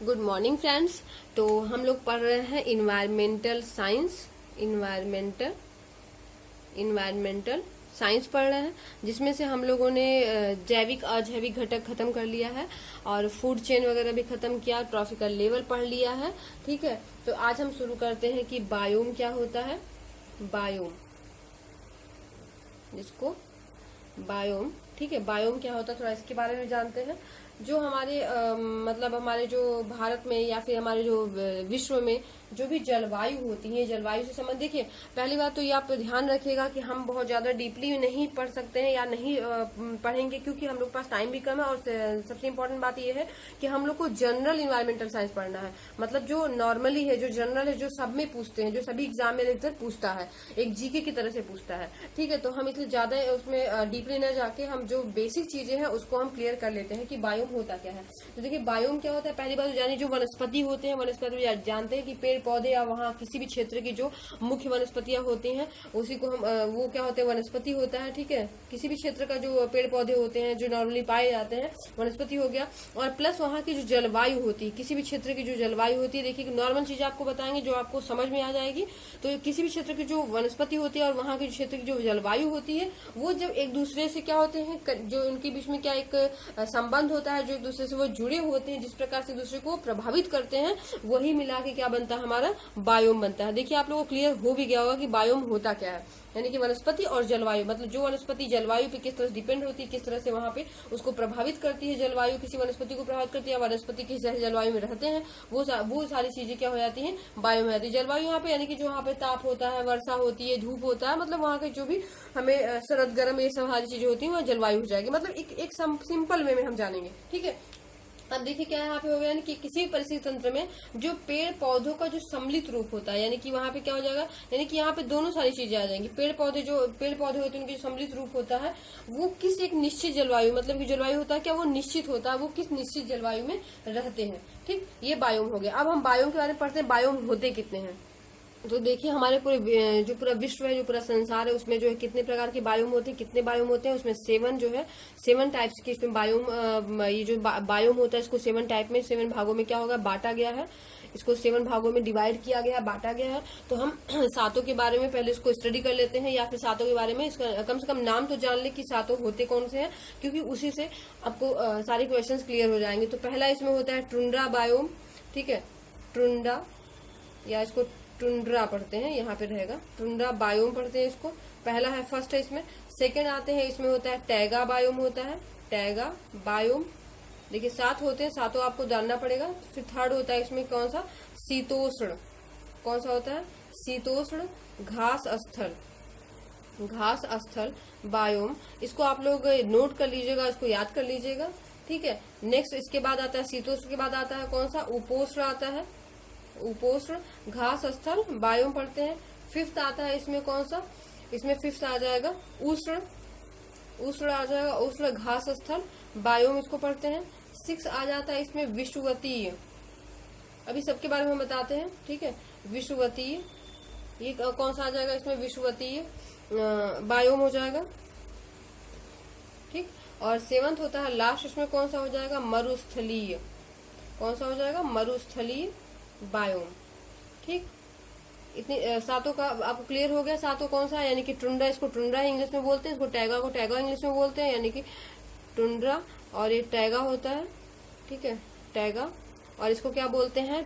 Good morning friends. तो हम लोग पढ़ रहे हैं इन्वायरमेंटल साइंस। इन्वायरमेंटल साइंस पढ़ रहे हैं, जिसमें से हम लोगों ने जैविक अजैविक घटक खत्म कर लिया है और फूड चेन वगैरह भी खत्म किया, ट्रॉफिकल लेवल पढ़ लिया है। ठीक है, तो आज हम शुरू करते हैं कि बायोम क्या होता है। बायोम, जिसको बायोम, ठीक है, बायोम क्या होता है थोड़ा इसके बारे में जानते हैं। जो हमारे मतलब हमारे जो भारत में या फिर हमारे जो विश्व में जो भी जलवायु होती है, जलवायु से संबंध, देखिए पहली बात तो ये आप ध्यान रखिएगा कि हम बहुत ज्यादा डीपली नहीं पढ़ सकते हैं या नहीं पढ़ेंगे, क्योंकि हम लोग पास टाइम भी कम है। और सबसे इम्पोर्टेंट बात ये है कि हम लोग को जनरल इन्वायरमेंटल साइंस पढ़ना है, मतलब जो नॉर्मली है, जो जनरल है, जो सब में पूछते हैं, जो सभी एग्जाम में लेकर पूछता है, एक जीके की तरह से पूछता है। ठीक है, तो हम इसलिए ज्यादा उसमें डीपली न जाके हम जो बेसिक चीजें हैं उसको हम क्लियर कर लेते हैं कि बायोम होता क्या है। तो देखिए बायोम क्या होता है, पहली बात तो जानिए जो वनस्पति होते हैं, वनस्पति जानते हैं कि पेड़ पौधे या वहाँ किसी भी क्षेत्र की जो मुख्य वनस्पतियां होती हैं उसी को हम वो क्या होते हैं, वनस्पति होता है। ठीक है, किसी भी क्षेत्र का जो पेड़ पौधे होते हैं जो नॉर्मली पाए जाते हैं, वनस्पति हो गया। और प्लस वहाँ की जो जलवायु होती है, किसी भी क्षेत्र की जो जलवायु होती है, देखिए नॉर्मल चीज आपको बताएंगे जो आपको समझ में आ जाएगी। तो किसी भी क्षेत्र की जो वनस्पति होती है और वहाँ के क्षेत्र की जो जलवायु होती है, वो जब एक दूसरे से क्या होते हैं, जो उनके बीच में क्या एक संबंध होता है, जो एक दूसरे से वो जुड़े होते हैं, जिस प्रकार से दूसरे को प्रभावित करते हैं, वही मिला के क्या बनता है, हमारा बायोम बनता है। देखिए आप लोगों को क्लियर हो भी गया होगा कि बायोम होता क्या है, यानी कि वनस्पति और जलवायु, मतलब जो वनस्पति जलवायु पे किस तरह से डिपेंड होती है, किस तरह से वहां पे उसको प्रभावित करती है, जलवायु किसी वनस्पति को प्रभावित करती है, वनस्पति किस तरह जलवायु में रहते हैं, वो सारी चीजें क्या हो जाती हैं, बायोम हो जाती है। जलवायु यहाँ पे यानी कि जो वहाँ पे ताप होता है, वर्षा होती है, धूप होता है, मतलब वहाँ के जो भी हमें शरद गर्म ये सब सारी चीजें होती है, वह जलवायु हो जाएगी। मतलब एक सिंपल वे में हम जानेंगे। ठीक है, अब देखिए क्या यहाँ पे हो गया, यानी कि किसी परिस्थिति तंत्र में जो पेड़ पौधों का जो सम्मिलित रूप होता है, यानी कि वहाँ पे क्या हो जाएगा, यानी कि यहाँ पे दोनों सारी चीजें आ जाएंगी। पेड़ पौधे होते हैं उनके जो सम्मिलित रूप होता है वो किस एक निश्चित जलवायु, मतलब कि जलवायु होता है क्या, वो निश्चित होता है, वो किस निश्चित जलवायु में रहते हैं। ठीक, ये बायोम हो गया। अब हम बायोम के बारे में पढ़ते हैं, बायोम होते कितने हैं। तो देखिए हमारे पूरे जो पूरा विश्व है, जो पूरा संसार है, उसमें जो है कितने प्रकार के बायोम होते हैं, कितने बायोम होते हैं, उसमें 7 टाइप्स के इसमें बायोम, ये जो बायोम होता है इसको 7 टाइप में, 7 भागों में क्या होगा, बांटा गया है। इसको 7 भागों में डिवाइड किया गया है, बांटा गया है। तो हम सातों के बारे में पहले इसको स्टडी कर लेते हैं, या फिर सातों के बारे में इसका कम से कम नाम तो जान ले कि सातों होते कौन से हैं, क्योंकि उसी से आपको सारे क्वेश्चन क्लियर हो जाएंगे। तो पहला इसमें होता है टुंड्रा बायोम। ठीक है, टुंड्रा या इसको टुंड्रा पढ़ते हैं, यहाँ पे रहेगा टुंड्रा बायोम पढ़ते हैं इसको। पहला है, फर्स्ट है इसमें। सेकंड आते हैं, इसमें होता है टैगा बायोम होता है, टैगा बायोम। देखिए 7 होते हैं, सातों आपको जानना पड़ेगा। फिर थर्ड होता है इसमें कौन सा, शीतोष्ण। कौन सा होता है, शीतोष्ण घास स्थल बायोम। इसको आप लोग नोट कर लीजिएगा, इसको याद कर लीजिएगा। ठीक है, नेक्स्ट इसके बाद आता है शीतोष्ण के बाद आता है कौन सा, उपोष्ण आता है, उपोष्ण घास स्थल बायोम पढ़ते हैं। फिफ्थ आता है इसमें कौन सा, इसमें फिफ्थ आ जाएगा उष्ण आ जाएगा, उष्ण घास स्थल बायोम, इसको पढ़ते हैं। 6 आ जाता है इसमें विषुवतीय। अभी सबके बारे में बताते हैं। ठीक है, विषुवतीय, ये कौन सा आ जाएगा इसमें, विषुवतीय बायोम हो जाएगा। ठीक, और 7th होता है लास्ट, इसमें कौन सा हो जाएगा, मरुस्थलीय। कौन सा हो जाएगा, मरुस्थलीय बायोम। ठीक, इतनी सातों का आपको क्लियर हो गया। सातों कौन सा है, यानी कि टुंड्रा, इसको टुंड्रा इंग्लिश में बोलते हैं, इसको टैगा को टैगा इंग्लिश में बोलते हैं, यानी कि टुंड्रा और ये टैगा होता है। ठीक है, टैगा, और इसको क्या बोलते हैं,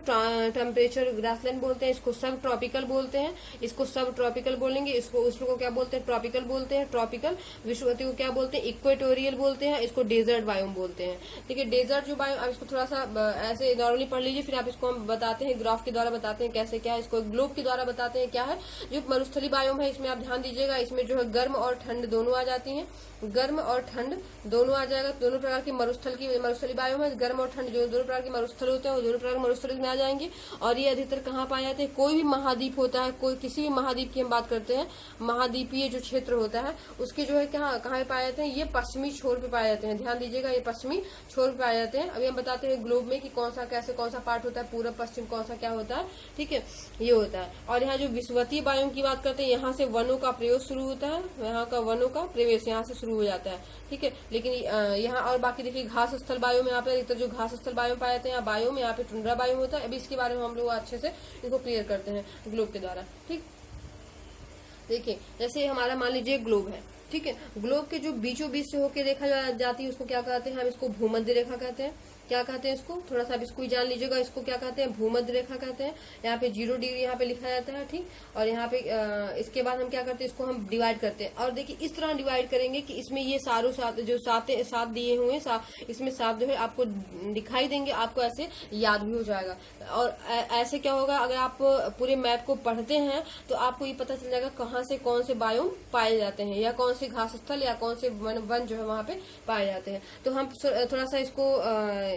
टेम्परेचर ग्रासलैंड बोलते हैं, इसको सब ट्रॉपिकल बोलते हैं, इसको सब ट्रॉपिकल बोलेंगे, इसको उसको क्या बोलते हैं, ट्रॉपिकल बोलते हैं, ट्रॉपिकल। विषुवतीय को क्या बोलते हैं, इक्वेटोरियल बोलते हैं, इसको डेजर्ट बायोम बोलते हैं। ठीक है, डेजर्ट जो बायोम, आप इसको थोड़ा सा ऐसे नॉर्मली पढ़ लीजिए, फिर आप इसको हम बताते हैं, ग्राफ के द्वारा बताते हैं कैसे क्या है, इसको ग्लोब के द्वारा बताते हैं क्या है। जो मरुस्थली बायोम है, इसमें आप ध्यान दीजिएगा, इसमें जो है गर्म और ठंड दोनों आ जाती है, गर्म और ठंड दोनों आ जाएगा। दोनों प्रकार की मरुस्थली बायोम है, गर्म और ठंड जो दोनों प्रकार के मरुस्थल होते हैं वो दोनों प्रकार के मरुस्थल में आ जाएंगे। और ये अधिकतर कहाँ पाए जाते हैं, कोई भी महाद्वीप होता है, कोई किसी भी महाद्वीप की हम बात करते हैं, महाद्वीपीय जो क्षेत्र होता है उसके जो है कहाँ पाए जाते हैं, ये पश्चिमी छोर पे पाए जाते हैं। ध्यान दीजिएगा, ये पश्चिमी छोर पे पाए जाते हैं। अभी हम बताते हैं ग्लोब में कि कौन सा कैसे कौन सा पार्ट होता है, पूर्व पश्चिम कौन सा क्या होता है। ठीक है, ये होता है। और यहाँ जो विषुवतीय बायोम की बात करते हैं, यहाँ से वनों का प्रयोग शुरू होता है, यहाँ का वनों का प्रवेश यहाँ से शुरू हो जाता है। ठीक है, लेकिन यहाँ और बाकी देखिए घास स्थल बायोम, यहाँ पे अधिकतर जो घास स्थल बायोम पाए जाते हैं, बायोम बायोम, यहाँ पे टुंड्रा बायोम होता है। अभी इसके बारे में हम लोग अच्छे से इसको क्लियर करते हैं ग्लोब के द्वारा। ठीक, देखिए जैसे हमारा मान लीजिए ग्लोब है, ठीक है, ग्लोब के जो बीचों बीच से होकर रेखा जाती है उसको क्या कहते हैं, हम इसको भूमध्य रेखा कहते हैं। क्या कहते हैं इसको, थोड़ा सा अब इसको ही जान लीजिएगा, इसको क्या कहते हैं, भूमध्य रेखा कहते हैं। यहाँ पे 0 डिग्री यहाँ पे लिखा जाता है, ठीक। और यहाँ पे इसके बाद हम क्या करते हैं, इसको हम डिवाइड करते हैं। और देखिए इस तरह डिवाइड करेंगे कि इसमें ये सारों जो सात दिए हुए हैं, इसमें सात जो है आपको दिखाई देंगे, आपको ऐसे याद भी हो जाएगा। और ऐसे क्या होगा, अगर आप पूरे मैप को पढ़ते हैं तो आपको ये पता चल जाएगा कहाँ से कौन से बायोम पाए जाते हैं, या कौन से घास स्थल या कौन से वन जो है वहां पे पाए जाते हैं। तो हम थोड़ा सा इसको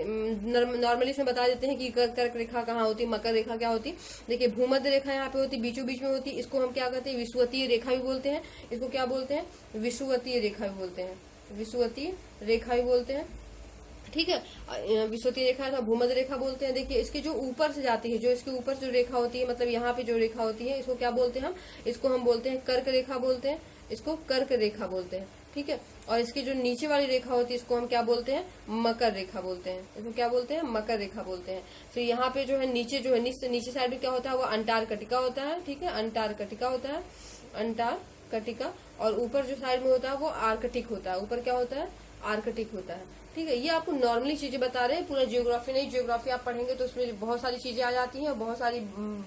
नॉर्मली इसमें बता देते हैं कि कर्क रेखा कहाँ होती है, मकर रेखा क्या होती है। देखिए भूमध्य रेखा यहाँ पे होती है, बीचों बीच में होती है। इसको हम क्या कहते हैं, विषुवतीय रेखा भी बोलते हैं। इसको क्या बोलते हैं, विषुवतीय रेखा भी बोलते हैं, विषुवतीय रेखा भी बोलते हैं, ठीक है। विषुवतीय रेखा अथवा भूमध्य रेखा बोलते हैं। देखिए इसके जो ऊपर से जाती है, जो इसके ऊपर जो रेखा होती है, मतलब यहाँ पे जो रेखा होती है, इसको क्या बोलते हैं, इसको हम बोलते हैं कर्क रेखा बोलते हैं, इसको कर्क रेखा बोलते हैं, ठीक है। और इसकी जो नीचे वाली रेखा होती है इसको हम क्या बोलते हैं, मकर रेखा बोलते हैं। इसको क्या बोलते हैं, मकर रेखा बोलते हैं। फिर यहाँ पे जो है नीचे जो है नीचे साइड में क्या होता है, वो अंटार्कटिका होता है, ठीक है, अंटार्कटिका होता है, अंटार्कटिका। और ऊपर जो साइड में होता है वो आर्कटिक होता है, ऊपर क्या होता है, आर्कटिक होता है, ठीक है। ये आपको नॉर्मली चीजें बता रहे हैं, पूरा जियोग्राफी नहीं। जियोग्राफी आप पढ़ेंगे तो उसमें बहुत सारी चीजें आ जाती हैं, बहुत सारी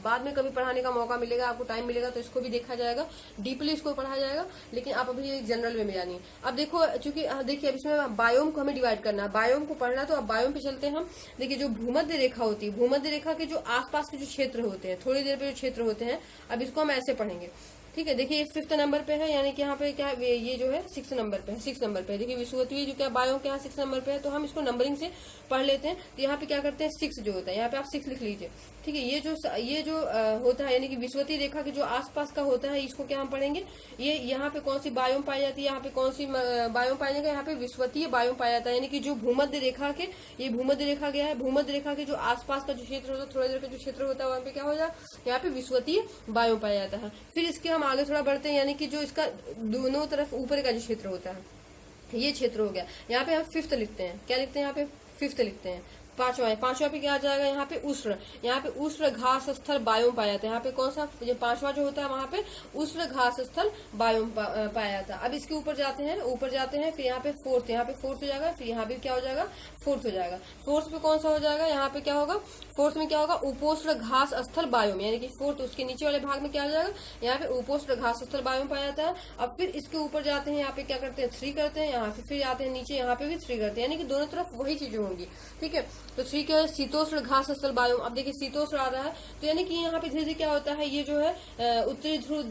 बाद में कभी पढ़ाने का मौका मिलेगा, आपको टाइम मिलेगा तो इसको भी देखा जाएगा, डीपली इसको पढ़ा जाएगा। लेकिन आप अभी एक जनरल वे में जानिए। अब देखो, चूंकि देखिए अब इसमें बायोम को हमें डिवाइड करना है, बायोम को पढ़ना, तो अब बायोम पे चलते हैं हम। देखिए जो भूमध्य रेखा होती है, भूमध्य रेखा के जो आसपास के जो क्षेत्र होते हैं, थोड़ी देर पे जो क्षेत्र होते हैं, अब इसको हम ऐसे पढ़ेंगे, ठीक है। देखिए 5th नंबर पे है, यानी कि यहाँ पे क्या है, ये जो है 6 नंबर पे है, 6 नंबर पे है। देखिए विषुवतीय जो क्या बायोम के यहाँ 6 नंबर पे है, तो हम इसको नंबरिंग से पढ़ लेते हैं। तो यहाँ पे क्या करते हैं, 6 जो होता है, यहाँ पे आप 6 लिख लीजिए, ठीक है। ये जो होता है, यानी कि विषुवतीय रेखा के जो आसपास का होता है, इसको क्या हम पढ़ेंगे, ये यहाँ पे कौन सी बायोम पाई जाती है, यहाँ पे कौन सी बायोम पाई जाएगा, यहाँ पे विषुवतीय बायोम पाया जाता है। यानी कि जो भूमध्य रेखा के, ये भूमध्य रेखा गया है, भूमध्य रेखा के जो आसपास का जो क्षेत्र होता है, थोड़ा देर का जो क्षेत्र होता है, वहां पे क्या हो जाए, यहाँ पे विषुवतीय बायोम पाया जाता है। फिर इसके हम आगे थोड़ा बढ़ते हैं, यानी कि जो इसका दोनों तरफ ऊपर का जो क्षेत्र होता है, ये क्षेत्र हो गया। यहाँ पे हम 5th लिखते हैं, क्या लिखते हैं, यहाँ पे 5th लिखते हैं। पांचवा पे क्या आ जाएगा, यहाँ पे उष्ण, यहाँ पे उष्ण घास स्थल बायोम पाया जाता है। यहाँ पे कौन सा, जो 5वां जो होता है वहां पे उष्ण घास स्थल बायोम पाया जाता है। अब इसके ऊपर जाते हैं, फिर यहाँ पे 4th, यहाँ पे 4th हो जाएगा, फिर यहाँ पे क्या हो जाएगा, 4th हो जाएगा। 4th पे कौन सा हो जाएगा, यहाँ पे क्या होगा, 4th में क्या होगा, उपोष्ण घास स्थल बायोम, यानी कि 4th उसके नीचे वाले भाग में क्या आ जाएगा, यहाँ पे उपोष्ण घास स्थल बायोम पाया जाता है। अब फिर इसके ऊपर जाते हैं, यहाँ पे क्या करते हैं, 3 करते हैं, यहाँ से फिर आते हैं नीचे, यहाँ पे भी 3 करते हैं, यानी कि दोनों तरफ वही चीजें होंगी, ठीक है। तो 3 क्या है, शीतोष्ण घास स्थल बायोम। अब देखिए शीतोष्ण आ रहा है, तो यानी कि यहाँ पे धीरे धीरे क्या होता है, ये जो है उत्तरी ध्रुव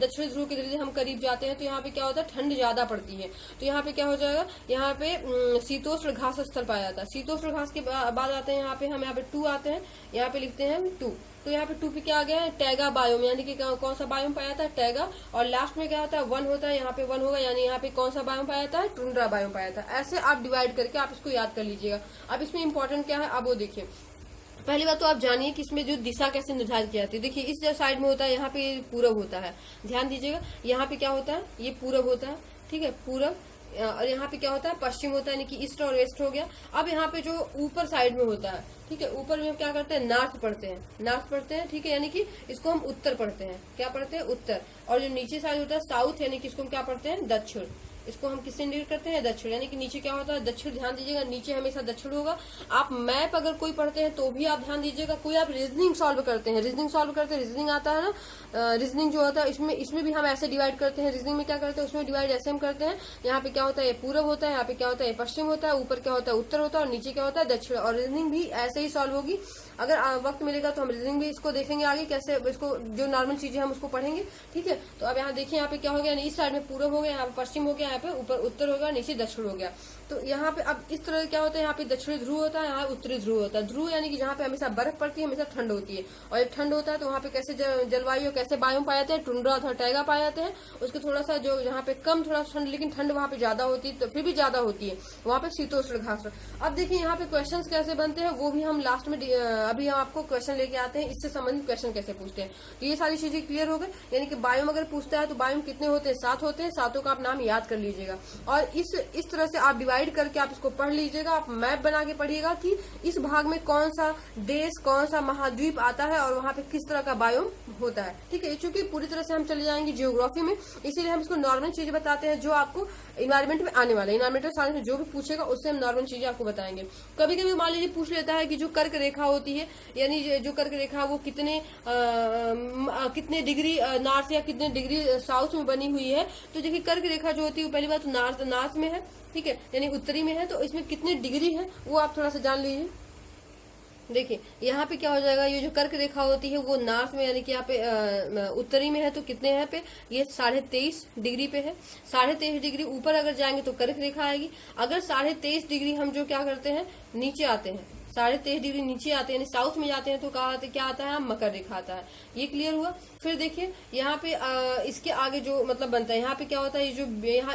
दक्षिणी ध्रुव के धीरे हम करीब जाते हैं, तो यहाँ पे क्या होता है, ठंड ज्यादा पड़ती है। तो यहाँ पे क्या हो जाएगा, यहाँ पे शीतोष्ण घास स्थल पाया जाता है। शीतोष्ण घास के बाद आते हैं यहाँ पे, हम यहाँ पे 2 आते हैं, यहाँ पे लिखते हैं 2। तो यहाँ पे 2 पे क्या आ गया है, टैगा बायोम, यानी कि कौन सा बायोम पाया जाता है, टैगा। और लास्ट में क्या होता है, 1 होता है, यहाँ पे 1 होगा, यानी यहाँ पे कौन सा बायोम पाया जाता है, टुंड्रा बायोम पाया जाता है। ऐसे आप डिवाइड करके आप इसको याद कर लीजिएगा। अब इसमें इंपॉर्टेंट क्या है, अब वो देखिए। पहली बात तो आप जानिए कि इसमें जो दिशा कैसे निर्धारित की जाती है। देखिए इस साइड में होता है, यहाँ पे पूरब होता है, ध्यान दीजिएगा। यहाँ पे क्या होता है, ये पूरब होता है, ठीक है, पूरब। और यहाँ पे क्या होता है, पश्चिम होता है, यानी कि ईस्ट और वेस्ट हो गया। अब यहाँ पे जो ऊपर साइड में होता है, ठीक है, ऊपर में हम क्या करते हैं, नॉर्थ पढ़ते हैं, ठीक है, यानी कि इसको हम उत्तर पढ़ते हैं, क्या पढ़ते हैं, उत्तर। और जो नीचे साइड होता है साउथ, यानी कि इसको हम क्या पढ़ते हैं, दक्षिण। इसको हम किससे इंडिकेट करते हैं, दक्षिण, यानी कि नीचे क्या होता है, दक्षिण। ध्यान दीजिएगा, नीचे हमेशा दक्षिण होगा। आप मैप अगर कोई पढ़ते हैं तो भी आप ध्यान दीजिएगा। कोई आप रीजनिंग सॉल्व करते हैं, रीजनिंग आता है ना, रीजनिंग जो होता है इसमें भी हम ऐसे डिवाइड करते हैं। रीजनिंग में क्या करते हैं, उसमें डिवाइड ऐसे हम करते हैं, यहाँ पे क्या होता है, ये पूरब होता है, यहाँ पे क्या होता है, पश्चिम होता है, ऊपर क्या होता है, उत्तर होता है, और नीचे क्या होता है, दक्षिण। और रीजनिंग भी ऐसे ही सॉल्व होगी। अगर वक्त मिलेगा तो हम रीजनिंग भी इसको देखेंगे आगे, कैसे इसको जो नॉर्मल चीजें हम उसको पढ़ेंगे, ठीक है। तो अब यहाँ देखिए, यहाँ पे क्या हो गया, इस साइड में पूरब हो गया, यहाँ पे पश्चिम हो गया, यहाँ पे ऊपर उत्तर हो गया, नीचे दक्षिण हो गया। तो यहाँ पे अब इस तरह क्या होता है, यहाँ पे दक्षिणी ध्रुव होता है, यहाँ उत्तरी ध्रुव होता है। ध्रुव यानी कि जहाँ पे हमेशा बर्फ पड़ती है, हमेशा ठंड होती है। और जब ठंड होता है तो वहाँ पे कैसे जलवायु, कैसे बायोम पाए जाते हैं, टुंड्रा अथवा टैगा पाए जाते हैं। उसके थोड़ा सा जो यहाँ पे कम थोड़ा ठंड, लेकिन ठंड वहाँ पे ज्यादा होती है, तो फिर भी ज्यादा होती है, वहाँ पे शीतोष्ण घास। अब देखिए यहाँ पे क्वेश्चंस कैसे बनते हैं, वो भी हम लास्ट में अभी हम आपको क्वेश्चन लेके आते हैं, इससे संबंधित क्वेश्चन कैसे पूछते हैं। तो ये सारी चीजें क्लियर हो गई। यानी कि बायोम अगर पूछता है तो बायोम कितने होते हैं, 7 होते हैं, 7 का आप नाम याद कर लीजिएगा। और इस तरह से आप डिवाइड करके आप इसको पढ़ लीजिएगा, आप मैप बना के पढ़िएगा कि इस भाग में कौन सा देश, कौन सा महाद्वीप आता है और वहां पे किस तरह का बायोम होता है। ठीक है, चूंकि पूरी तरह से हम चले जाएंगे जियोग्राफी में, इसीलिए हम इसको नॉर्मल चीजें बताते हैं जो आपको इन्वायरमेंट में आने वाला है। इन्वायरमेंटल साइंस में जो भी पूछेगा उससे हम नॉर्मल चीजें आपको बताएंगे। कभी कभी मान लीजिए पूछ लेता है कि जो कर्क रेखा होती है, यानी जो कर्क रेखा वो कितने डिग्री नॉर्थ या कितने डिग्री साउथ में बनी हुई है। तो देखिए कर्क रेखा जो होती है पहली बात तो नॉर्थ में है, ठीक है, यानी उत्तरी में है, तो इसमें कितने डिग्री है वो आप थोड़ा सा जान लीजिए। देखिए यहाँ पे क्या हो जाएगा, ये जो कर्क रेखा होती है वो नॉर्थ में यानी कि यहाँ पे उत्तरी में है, तो कितने यहाँ पे ये 23.5 डिग्री पे है। 23.5 डिग्री ऊपर अगर जाएंगे तो कर्क रेखा आएगी। अगर 23.5 डिग्री हम जो क्या करते हैं नीचे आते हैं, 23.5 डिग्री नीचे आते हैं यानी साउथ में जाते हैं तो क्या आता है, मकर रेखा आता है। ये क्लियर हुआ। फिर देखिए यहाँ पे इसके आगे जो मतलब बनता है, यहाँ पे क्या होता है, ये जो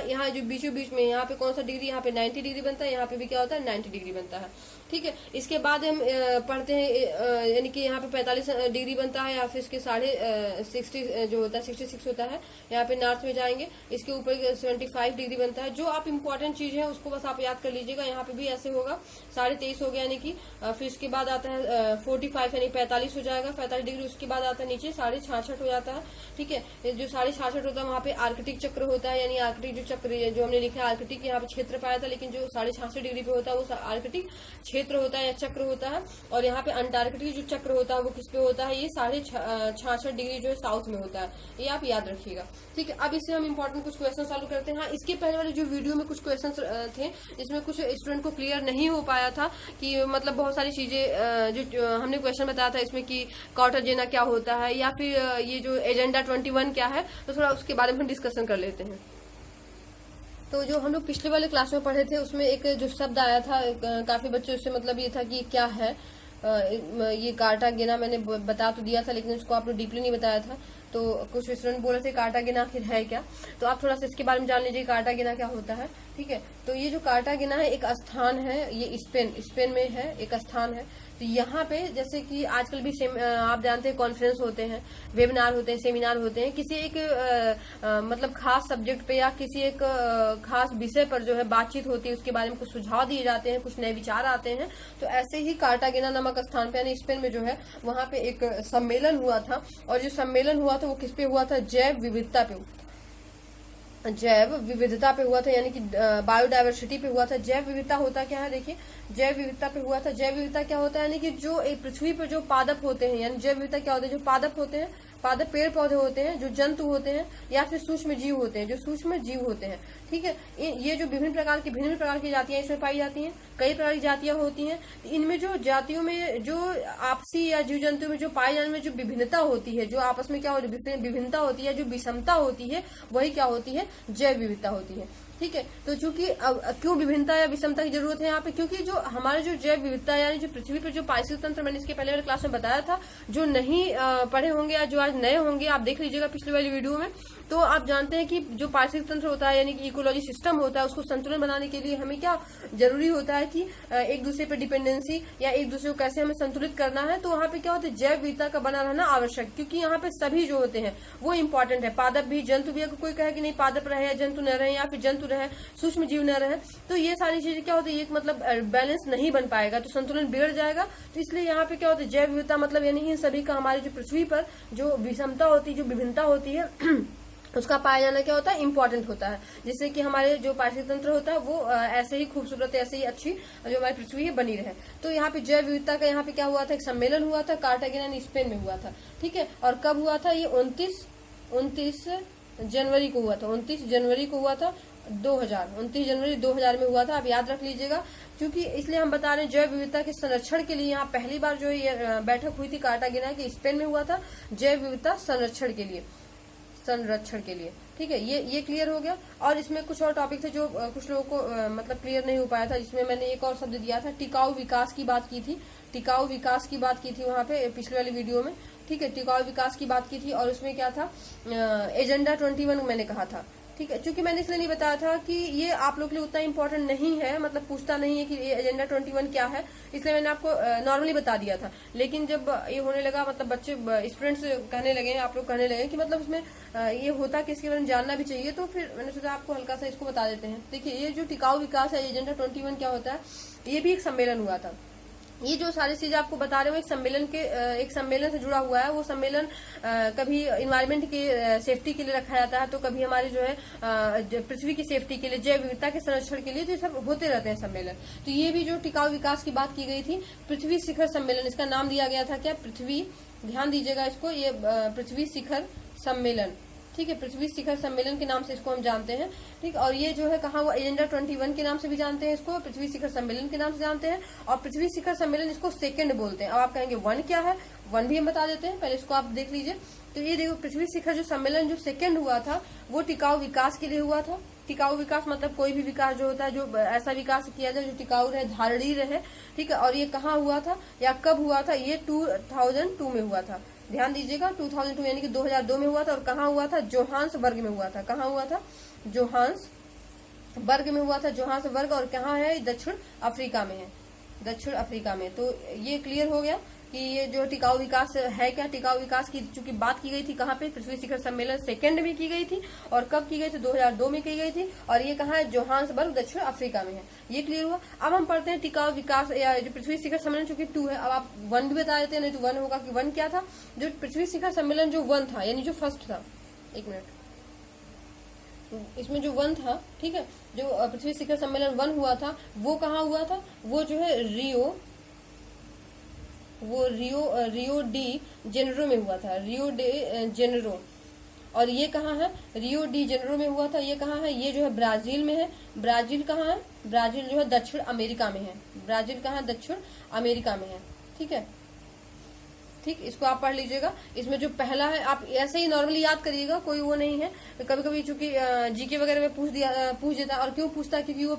यहाँ जो बीचों बीच में यहाँ पे कौन सा डिग्री, यहाँ पे 90 डिग्री बनता है, यहाँ पे भी क्या होता है 90 डिग्री बनता है। ठीक है, इसके बाद हम पढ़ते हैं यानी कि यहाँ पे 45 डिग्री बनता है, या फिर इसके 60 जो होता है 66 होता है। यहाँ पे नॉर्थ में जाएंगे, इसके ऊपर 75 डिग्री बनता है। जो आप इम्पोर्टेंट चीज है उसको बस आप याद कर लीजिएगा। यहाँ पे भी ऐसे होगा, 23.5 हो गया यानी कि फिर इसके बाद आता है 45 यानी 45 हो जाएगा, 45 डिग्री। उसके बाद आता है नीचे 66.5 हो जाता है। ठीक है, जो 66.5 होता है वहाँ पे आर्कटिक चक्र होता है, यानी आर्कटिक जो चक्र जो हमने लिखा है आर्कटिक यहाँ पे क्षेत्र पाया था, लेकिन जो 66.5 डिग्री पे होता है वो आर्कटिक क्षेत्र होता है या चक्र होता है। और यहाँ पे अंटार्कटिक जो चक्र होता है वो किस पे होता है, ये 66.5 डिग्री जो है साउथ में होता है। ये आप याद रखिएगा। ठीक है, अब इससे हम इंपॉर्टेंट कुछ क्वेश्चन सॉल्व करते हैं। हाँ, इसके पहले वाले जो वीडियो में कुछ क्वेश्चन थे जिसमें कुछ स्टूडेंट को क्लियर नहीं हो पाया था कि मतलब बहुत सारी चीजें जो हमने क्वेश्चन बताया था इसमें कि कार्टाजेना क्या होता है या फिर ये जो एजेंडा 21 क्या है, तो थोड़ा उसके बारे में डिस्कशन कर लेते हैं। तो जो हम लोग पिछले वाले क्लास में पढ़े थे उसमें एक जो शब्द आया था काफी बच्चों से मतलब ये था कि क्या है ये कार्टागेना। मैंने बता तो दिया था लेकिन उसको आप लोग डीपली नहीं बताया था। तो कुछ स्टूडेंट बोल रहे थे कार्टागेना आखिर है क्या, तो आप थोड़ा सा इसके बारे में जान लीजिए कार्टागेना क्या होता है। ठीक है, तो ये जो कार्टागेना है एक स्थान है, ये स्पेन में है, एक स्थान है। तो यहाँ पे जैसे कि आजकल भी आप जानते हैं कॉन्फ्रेंस होते हैं, वेबिनार होते हैं, सेमिनार होते हैं, किसी एक मतलब खास सब्जेक्ट पे या किसी एक खास विषय पर जो है बातचीत होती है, उसके बारे में कुछ सुझाव दिए जाते हैं, कुछ नए विचार आते हैं। तो ऐसे ही कार्टागेना नामक स्थान पे यानी स्पेन में जो है वहां पे एक सम्मेलन हुआ था। और जो सम्मेलन हुआ था वो किस पे हुआ था, जैव विविधता पे हुआ था, यानी कि बायोडायवर्सिटी पे हुआ था। जैव विविधता होता क्या है, देखिए जैव विविधता पे हुआ था। जैव विविधता क्या होता है, यानी कि जो एक पृथ्वी पर जो पादप होते हैं, यानी जैव विविधता क्या होता है, जो पादप होते हैं, पादप पेड़ पौधे होते हैं, जो जंतु होते हैं या फिर सूक्ष्म जीव होते हैं, जो सूक्ष्म जीव होते हैं। ठीक है, ये जो भिन्न प्रकार की जातियां इसमें पाई जाती हैं, कई प्रकार की जातियां होती हैं। इनमें जो जातियों में जो आपसी या जीव जंतु में जो पाए जाने में जो विभिन्नता होती है, जो आपस में क्या विभिन्नता होती है, जो विषमता होती है, वही क्या होती है, जैव विविधता होती है। ठीक है, तो चूंकि क्यों विभिन्नता या विषमता की जरूरत है यहाँ पे, क्योंकि जो हमारे जो जैव विविधता यानी जो पृथ्वी पर जो पारिस्थितिक तंत्र, मैंने इसके पहले वाले क्लास में बताया था, जो नहीं पढ़े होंगे या जो आज नए होंगे आप देख लीजिएगा पिछले वाली वीडियो में। तो आप जानते हैं कि जो पारिस्थितिक तंत्र होता है यानी कि इकोलॉजी सिस्टम होता है, उसको संतुलन बनाने के लिए हमें क्या जरूरी होता है कि एक दूसरे पर डिपेंडेंसी या एक दूसरे को कैसे हमें संतुलित करना है। तो वहाँ पे क्या होता है, जैव विविधता का बना रहना आवश्यक, क्योंकि यहाँ पे सभी जो होते हैं वो इंपॉर्टेंट है। पादप भी, जंतु भी, अगर कोई कहे कि नहीं पादप रहे या जंतु न रहे या फिर जंतु रहे सूक्ष्म जीव न रहे, तो ये सारी चीजें क्या होती है, एक मतलब बैलेंस नहीं बन पाएगा, तो संतुलन बिगड़ जाएगा। तो इसलिए यहाँ पे क्या होता है, जैव विविधता मतलब यानी इन सभी का हमारी जो पृथ्वी पर जो विषमता होती है, जो विभिन्नता होती है उसका पाया जाना क्या होता है, इंपॉर्टेंट होता है, जिससे कि हमारे जो पारिस्थितिक तंत्र होता है वो ऐसे ही खूबसूरत, ऐसे ही अच्छी जो हमारी पृथ्वी है बनी रहे। तो यहाँ पे जैव विविधता का यहाँ पे क्या हुआ था, एक सम्मेलन हुआ था, कार्टागेना स्पेन में हुआ था। ठीक है, और कब हुआ था, ये 29 जनवरी को हुआ था, 29 जनवरी को हुआ था 29 जनवरी 2000 में हुआ था। आप याद रख लीजिएगा, क्योंकि इसलिए हम बता रहे हैं जैव विविधता के संरक्षण के लिए यहाँ पहली बार जो ये बैठक हुई थी कार्टागेना के स्पेन में हुआ था, जैव विविधता संरक्षण के लिए। ठीक है, ये क्लियर हो गया। और इसमें कुछ और टॉपिक थे जो कुछ लोगों को मतलब क्लियर नहीं हो पाया था, जिसमें मैंने एक और शब्द दिया था, टिकाऊ विकास की बात की थी। टिकाऊ विकास की बात की थी वहां पे पिछले वाली वीडियो में। ठीक है, टिकाऊ विकास की बात की थी और उसमें क्या था, एजेंडा 21 मैंने कहा था। ठीक है, क्योंकि मैंने इसलिए नहीं बताया था कि ये आप लोग के लिए उतना इम्पोर्टेंट नहीं है, मतलब पूछता नहीं है कि एजेंडा 21 क्या है, इसलिए मैंने आपको नॉर्मली बता दिया था। लेकिन जब ये होने लगा, मतलब बच्चे स्टूडेंट्स कहने लगे, आप लोग कहने लगे कि मतलब इसमें ये होता कि इसके बारे में जानना भी चाहिए, तो फिर मैंने सोचा आपको हल्का सा इसको बता देते हैं। देखिए, ये जो टिकाऊ विकास है, एजेंडा 21 क्या होता है, ये भी एक सम्मेलन हुआ था। ये जो सारी चीजें आपको बता रहे हो एक सम्मेलन से जुड़ा हुआ है। वो सम्मेलन कभी इन्वायरमेंट की सेफ्टी के लिए रखा जाता है, तो कभी हमारी जो है पृथ्वी की सेफ्टी के लिए, जैव विविधता के संरक्षण के लिए, तो ये सब होते रहते हैं सम्मेलन। तो ये भी जो टिकाऊ विकास की बात की गई थी, पृथ्वी शिखर सम्मेलन, इसका नाम दिया गया था क्या, पृथ्वी, ध्यान दीजिएगा इसको, ये पृथ्वी शिखर सम्मेलन, ठीक है, पृथ्वी शिखर सम्मेलन के नाम से इसको हम जानते हैं। ठीक, और ये जो है कहाँ हुआ, एजेंडा 21 के नाम से भी जानते हैं इसको, पृथ्वी शिखर सम्मेलन के नाम से जानते हैं। और पृथ्वी शिखर सम्मेलन इसको सेकंड बोलते हैं। अब आप कहेंगे वन क्या है, वन भी हम बता देते हैं, पहले इसको आप देख लीजिए। तो ये देखो, पृथ्वी शिखर जो सम्मेलन जो सेकंड हुआ था, वो टिकाऊ विकास के लिए हुआ था। टिकाऊ विकास मतलब कोई भी विकास जो होता है, जो ऐसा विकास किया जाए जो टिकाऊ रहे, धारणीय रहे, ठीक है। और ये कहाँ हुआ था या कब हुआ था, ये 2002 में हुआ था, ध्यान दीजिएगा, 2002 यानी कि 2002 में हुआ था। और कहाँ हुआ था, जोहान्सबर्ग में हुआ था। कहाँ हुआ था, जोहान्सबर्ग में हुआ था, जोहान्सबर्ग। और कहाँ है, दक्षिण अफ्रीका में है, दक्षिण अफ्रीका में। तो ये क्लियर हो गया कि ये जो टिकाऊ विकास है क्या, टिकाऊ विकास की चूंकि बात की गई थी कहाँ पे, पृथ्वी शिखर सम्मेलन सेकंड में की गई थी। और कब की गई थी, 2002 में की गई थी। और ये कहाँ है, जोहान्सबर्ग, दक्षिण अफ्रीका में है। ये क्लियर हुआ। अब हम पढ़ते हैं टिकाऊ विकास या जो पृथ्वी शिखर सम्मेलन चूंकि 2 है, अब आप 1 भी बता देते हैं, नहीं तो 1 होगा कि 1 क्या था। जो पृथ्वी शिखर सम्मेलन जो 1 था, यानी जो फर्स्ट था, एक मिनट, इसमें जो 1 था, ठीक है, जो पृथ्वी शिखर सम्मेलन 1 हुआ था, वो कहाँ हुआ था, वो जो है रियो डी जेनेरो में हुआ था, रियो डे जेनेरो। और ये कहाँ है, रियो डी जेनेरो में हुआ था। ये कहाँ है, ये जो है ब्राजील में है। ब्राजील कहाँ है, ब्राजील जो है दक्षिण अमेरिका में है। ब्राजील कहाँ है, दक्षिण अमेरिका में है, ठीक है। ठीक, इसको आप पढ़ लीजिएगा। इसमें जो पहला है, आप ऐसे ही नॉर्मली याद करिएगा, कोई वो नहीं है। कभी कभी चूंकि जीके वगैरह में पूछ देता है। और क्यों पूछता है, क्योंकि वो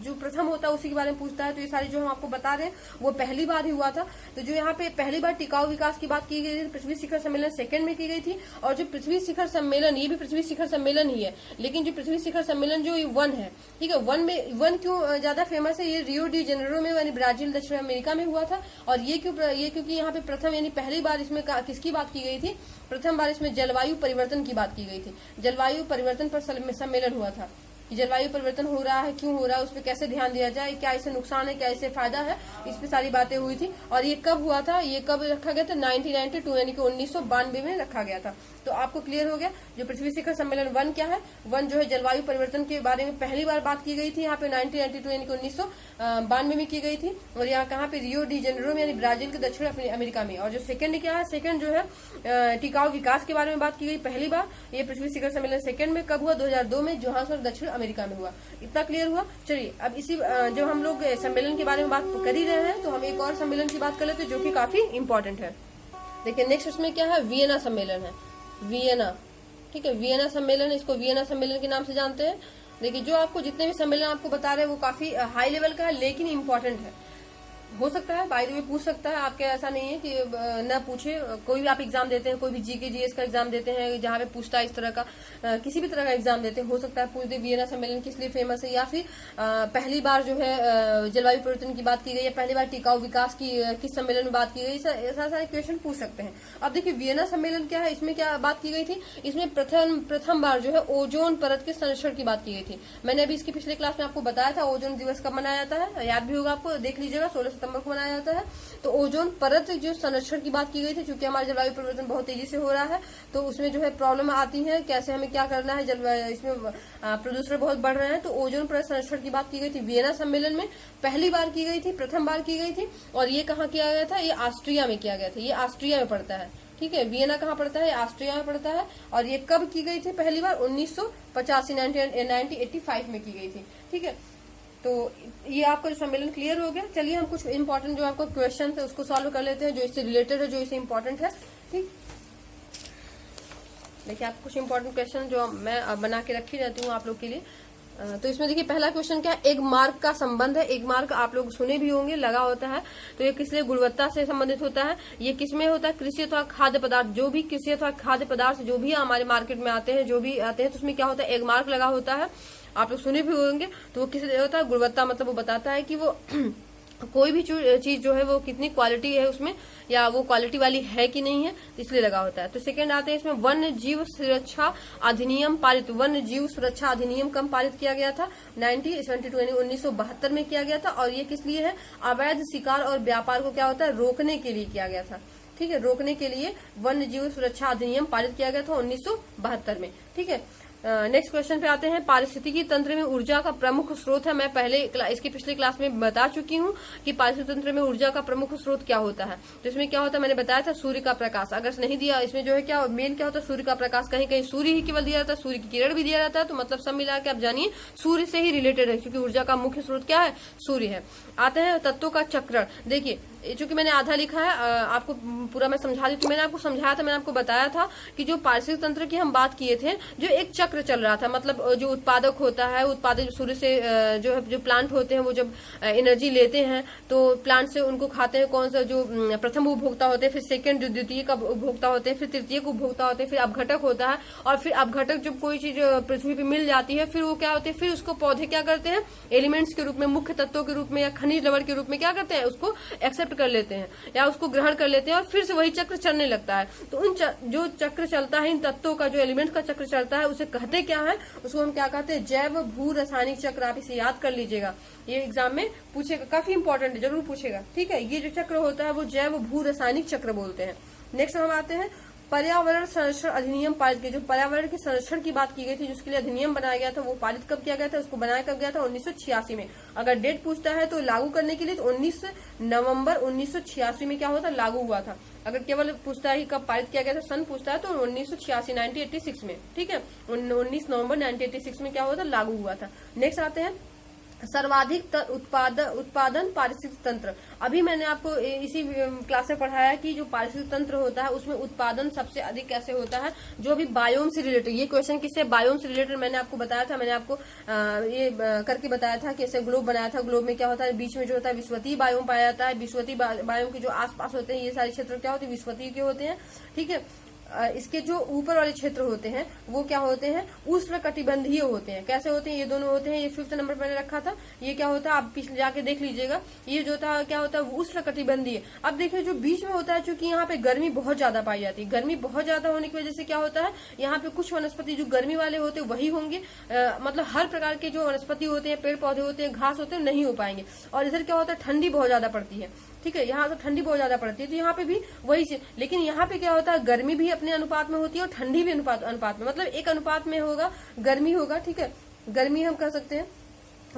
जो प्रथम होता है उसी के बारे में पूछता है। तो ये सारी जो हम आपको बता रहे हैं वो पहली बार ही हुआ था। तो जो यहाँ पे पहली बार टिकाऊ विकास की बात की गई थी, पृथ्वी शिखर सम्मेलन सेकंड में की गई थी। और जो पृथ्वी शिखर सम्मेलन, ये भी पृथ्वी शिखर सम्मेलन ही है, लेकिन जो पृथ्वी शिखर सम्मेलन जो 1 है, ठीक है, 1 क्यों ज्यादा फेमस है, ये रियो डी जेनेरो में यानी ब्राजील, दक्षिण अमेरिका में हुआ था। और ये क्योंकि यहाँ पे प्रथम यानी पहली बार इसमें किसकी बात की गई थी, प्रथम बार इसमें जलवायु परिवर्तन की बात की गई थी। जलवायु परिवर्तन पर सम्मेलन हुआ था कि जलवायु परिवर्तन हो रहा है, क्यों हो रहा है, उस पर कैसे ध्यान दिया जाए, क्या इससे नुकसान है, क्या इससे फायदा है, इस पे सारी बातें हुई थी। और ये कब हुआ था, ये कब रखा गया था, 1992 यानी कि 1992 में रखा गया था। तो आपको क्लियर हो गया जो पृथ्वी शिखर सम्मेलन 1 क्या है। 1 जो है जलवायु परिवर्तन के बारे में पहली बार बात की गई थी, यहाँ पे 1992 यानी कि 1992 में की गई थी। और यहाँ कहाँ पे, रियो डी जेनेरो में यानी ब्राजील के दक्षिण अमेरिका में। और जो सेकंड क्या है, सेकंड जो है टिकाऊ विकास के बारे में बात की गई पहली बार। ये पृथ्वी शिखर सम्मेलन सेकंड में कब हुआ, 2002 में, जोहान्सबर्ग, दक्षिण अमेरिका में हुआ। इतना क्लियर हुआ। चलिए, अब इसी जब हम लोग सम्मेलन के बारे में बात कर ही रहे हैं, तो हम एक और सम्मेलन की बात कर लेते हैं जो कि काफी इंपॉर्टेंट है। देखिए, नेक्स्ट उसमें क्या है, वियना सम्मेलन है, वियना, ठीक है, वियना सम्मेलन, इसको वियना सम्मेलन के नाम से जानते हैं। देखिए, जो आपको जितने भी सम्मेलन आपको बता रहे हैं वो काफी हाई लेवल का है, लेकिन इम्पोर्टेंट है। हो सकता है बाय द वे पूछ सकता है आपके, ऐसा नहीं है कि न पूछे। कोई भी आप एग्जाम देते हैं, कोई भी जीके जीएस का एग्जाम देते हैं जहाँ पे पूछता है इस तरह का, किसी भी तरह का एग्जाम देते हैं, हो सकता है पूछ दे वियना सम्मेलन किस लिए फेमस है, या फिर पहली बार जो है जलवायु परिवर्तन की बात की गई है, पहली बार टिकाऊ विकास की किस सम्मेलन में बात की गई, ऐसा सारे क्वेश्चन पूछ सकते हैं। अब देखिए, वियना सम्मेलन क्या है, इसमें क्या बात की गई थी, इसमें प्रथम बार जो है ओजोन परत के संरक्षण की बात की गई थी। मैंने अभी इसकी पिछले क्लास में आपको बताया था ओजोन दिवस कब मनाया जाता है, याद भी होगा आपको, देख लीजिएगा, 16 सितंबर को मनाया जाता है। तो ओजोन परत जो संरक्षण की बात की गई थी, क्योंकि हमारा जलवायु परिवर्तन बहुत तेजी से हो रहा है, तो उसमें जो है प्रॉब्लम आती है, कैसे हमें क्या करना है, इसमें प्रदूषण बहुत बढ़ रहे हैं। तो ओजोन परत संरक्षण की बात की गई थी वियना सम्मेलन में, पहली बार की गई थी, प्रथम बार की गई थी। और ये कहाँ किया गया था, ये ऑस्ट्रिया में किया गया था, ये ऑस्ट्रिया में पड़ता है, ठीक है। वियना कहाँ पड़ता है, ऑस्ट्रिया में पड़ता है। और ये कब की गई थी, पहली बार 1985 में की गई थी, ठीक है। तो ये आपका जो सम्मेलन क्लियर हो गया। चलिए, हम कुछ इंपॉर्टेंट जो आपको क्वेश्चन है उसको सॉल्व कर लेते हैं, जो इससे रिलेटेड है, जो इससे इंपॉर्टेंट है, ठीक। देखिए, आप कुछ इंपॉर्टेंट क्वेश्चन जो मैं बना के रखी रहती हूँ आप लोग के लिए, तो इसमें देखिए पहला क्वेश्चन क्या है, एग मार्क का संबंध है। एग मार्क आप लोग सुने भी होंगे, लगा होता है। तो ये किस लिए, गुणवत्ता से संबंधित होता है। ये किसमें होता है, कृषि अथवा खाद्य पदार्थ, जो भी कृषि अथवा खाद्य पदार्थ जो भी हमारे मार्केट में आते हैं, जो भी आते हैं, तो उसमें क्या होता है, एग मार्क लगा होता है। आप लोग सुने भी होंगे। तो वो किस लिए होता है, गुणवत्ता, मतलब वो बताता है कि वो कोई भी चीज जो है वो कितनी क्वालिटी है उसमें, या वो क्वालिटी वाली है कि नहीं है, इसलिए लगा होता है। तो सेकंड आते हैं इसमें, वन्य जीव सुरक्षा अधिनियम पारित। वन्य जीव सुरक्षा अधिनियम कब पारित किया गया था, 1972 में किया गया था। और ये किस लिए है, अवैध शिकार और व्यापार को क्या होता है, रोकने के लिए किया गया था। ठीक है, रोकने के लिए वन्य जीव सुरक्षा अधिनियम पारित किया गया था 1972 में। ठीक है, नेक्स्ट क्वेश्चन पे आते हैं, पारिस्थितिकी तंत्र में ऊर्जा का प्रमुख स्रोत है। मैं पहले इसकी पिछली क्लास में बता चुकी हूँ कि पारिस्थितिकी तंत्र में ऊर्जा का प्रमुख स्रोत क्या होता है। तो इसमें क्या होता है, मैंने बताया था सूर्य का प्रकाश। अगर नहीं दिया, इसमें जो है क्या मेन क्या होता है, सूर्य का प्रकाश। कहीं कहीं सूर्य ही केवल दिया जाता है, सूर्य की किरण भी दिया जाता है। तो मतलब सब मिला के आप जानिए सूर्य से ही रिलेटेड है, क्योंकि ऊर्जा का मुख्य स्रोत क्या है, सूर्य है। आते हैं तत्वों का चक्रण। देखिए चूंकि मैंने आधा लिखा है, आपको पूरा मैं समझा दी। तो मैंने आपको समझाया था, मैंने आपको बताया था कि जो पारिस्थितिक तंत्र की हम बात किए थे, जो एक चक्र चल रहा था, मतलब जो उत्पादक होता है, उत्पादक सूर्य से जो प्लांट होते हैं, वो जब एनर्जी लेते हैं तो प्लांट से उनको खाते हैं। कौन सा, जो प्रथम उपभोक्ता होते हैं, फिर सेकंड, जो द्वितीय का उपभोक्ता होते हैं, फिर तृतीय का उपभोक्ता होते हैं, फिर अपघटक होता है। और फिर अपघटक जब कोई चीज पृथ्वी पे मिल जाती है, फिर वो क्या होते हैं, फिर उसको पौधे क्या करते हैं, एलिमेंट्स के रूप में, मुख्य तत्वों के रूप में या खनिज लवण के रूप में क्या करते हैं, उसको एक्सेप्ट कर लेते हैं या उसको ग्रहण कर लेते हैं, और फिर से वही चक्र चलने लगता है। तो उन जो चक्र चलता है, इन तत्वों का जो एलिमेंट का चक्र चलता है, उसे कहते क्या है, उसको हम क्या कहते हैं, जैव भू रासायनिक चक्र। आप इसे याद कर लीजिएगा, ये एग्जाम में पूछेगा, काफी इंपॉर्टेंट है, जरूर पूछेगा। ठीक है, ये जो चक्र होता है वो जैव भू रासायनिक चक्र बोलते हैं। नेक्स्ट हम आते हैं, पर्यावरण संरक्षण अधिनियम पारित किया। जो पर्यावरण के संरक्षण की बात की गई थी, जिसके लिए अधिनियम बनाया गया था, वो पारित कब किया गया था, उसको बनाया कब गया था, 1986 में। अगर डेट पूछता है तो लागू करने के लिए तो 19 नवंबर 1986 में क्या हुआ था, लागू हुआ था। अगर केवल पूछता है कब पारित किया गया था, सन पूछता है, तो 1986 1986 में। ठीक है, 19 नवंबर 1986 में क्या हुआ था, लागू हुआ था। नेक्स्ट आते हैं, सर्वाधिक उत्पादन पारिस्थितिक तंत्र। अभी मैंने आपको इसी क्लास में पढ़ाया कि जो पारिस्थितिक तंत्र होता है उसमें उत्पादन सबसे अधिक कैसे होता है, जो भी बायोम से रिलेटेड। ये क्वेश्चन किससे, बायोम से रिलेटेड मैंने आपको बताया था। मैंने आपको ये करके बताया था कि ऐसे ग्लोब बनाया था। ग्लोब में क्या होता है, बीच में जो होता है विषुवतीय बायोम पाया जाता है। विषुवतीय बायोम के जो आसपास होते हैं, ये सारे क्षेत्र क्या होते हैं, विषुवतीय के होते हैं। ठीक है, इसके जो ऊपर वाले क्षेत्र होते हैं वो क्या होते हैं, उष्ण कटिबंधीय होते हैं। कैसे होते हैं, ये दोनों होते हैं। ये 5th नंबर पर मैंने रखा था। ये क्या होता है, आप पिछले जाके देख लीजिएगा। ये जो था क्या होता है, उष्ण कटिबंधीय। अब देखिए जो बीच में होता है, चूंकि यहाँ पे गर्मी बहुत ज्यादा पाई जाती है, गर्मी बहुत ज्यादा होने की वजह से क्या होता है, यहाँ पे कुछ वनस्पति जो गर्मी वाले होते हैं वही होंगे। मतलब हर प्रकार के जो वनस्पति होते हैं, पेड़ पौधे होते हैं, घास होते हैं, नहीं हो पाएंगे। और इधर क्या होता है, ठंडी बहुत ज्यादा पड़ती है। ठीक है, यहाँ तो ठंडी बहुत ज्यादा पड़ती है, तो यहाँ पे भी वही चीज। लेकिन यहाँ पे क्या होता है, गर्मी भी अपने अनुपात में होती है और ठंडी भी अनुपात में, मतलब एक अनुपात में होगा, गर्मी होगा। ठीक है, गर्मी हम कह सकते हैं,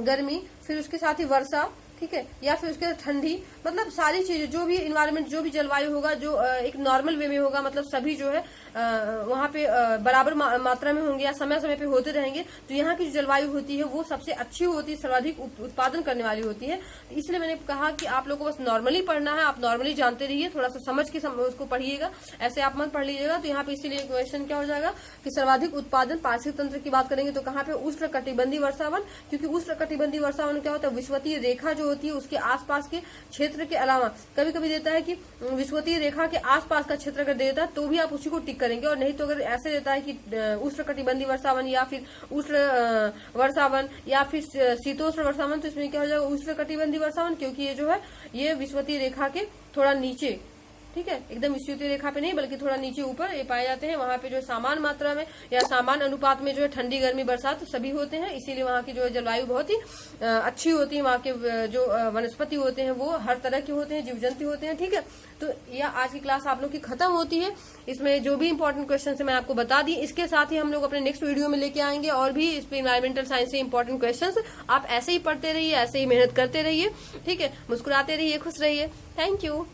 गर्मी, फिर उसके साथ ही वर्षा। ठीक है, या फिर उसके ठंडी, मतलब सारी चीजें, जो भी इन्वायरमेंट, जो भी जलवायु होगा, जो एक नॉर्मल वे में होगा, मतलब सभी जो है वहाँ पे बराबर मात्रा में होंगे या समय समय पे होते रहेंगे। तो यहाँ की जो जलवायु होती है वो सबसे अच्छी होती है, सर्वाधिक उत्पादन करने वाली होती है। तो इसलिए मैंने कहा कि आप लोगों को बस नॉर्मली पढ़ना है, आप नॉर्मली जानते रहिए, थोड़ा सा समझ के उसको पढ़िएगा, ऐसे आप मत पढ़ लीजिएगा। तो यहाँ पे इसीलिए क्वेश्चन क्या हो जाएगा कि सर्वाधिक उत्पादन पारिस्थितिक तंत्र की बात करेंगे तो कहाँ पे, उष्ण कटिबंधीय वर्षावन। क्योंकि उष्ण कटिबंधीय वर्षावन क्या होता है, विषुवतीय रेखा जो होती है उसके आसपास के क्षेत्र के अलावा, कभी कभी देता है कि विषुवतीय रेखा के आसपास का क्षेत्र अगर देता है तो भी आप उसी को टिक करेंगे। और नहीं तो अगर ऐसे देता है कि उष्ण कटिबंधीय वर्षावन या फिर उष्ण वर्षावन या फिर शीतोष्ण वर्षावन, तो इसमें क्या हो जाएगा, उष्ण कटिबंधीय वर्षावन। क्योंकि ये जो है ये विषुवतीय रेखा के थोड़ा नीचे, ठीक है, एकदम विषुवतीय रेखा पे नहीं बल्कि थोड़ा नीचे ऊपर ये पाए जाते हैं। वहां पे जो है समान मात्रा में या समान अनुपात में जो है ठंडी गर्मी बरसात सभी होते हैं। इसीलिए वहां की जो है जलवायु बहुत ही अच्छी होती है। वहां के जो वनस्पति होते हैं वो हर तरह के होते हैं, जीव जंतु होते हैं। ठीक है, तो यह आज की क्लास आप लोग की खत्म होती है। इसमें जो भी इंपॉर्टेंट क्वेश्चन है मैं आपको बता दी। इसके साथ ही हम लोग अपने नेक्स्ट वीडियो में लेके आएंगे और भी इस पे इन्वायरमेंटल साइंस से इंपॉर्टेंट क्वेश्चन। आप ऐसे ही पढ़ते रहिए, ऐसे ही मेहनत करते रहिए। ठीक है, मुस्कुराते रहिए, खुश रहिए। Thank you.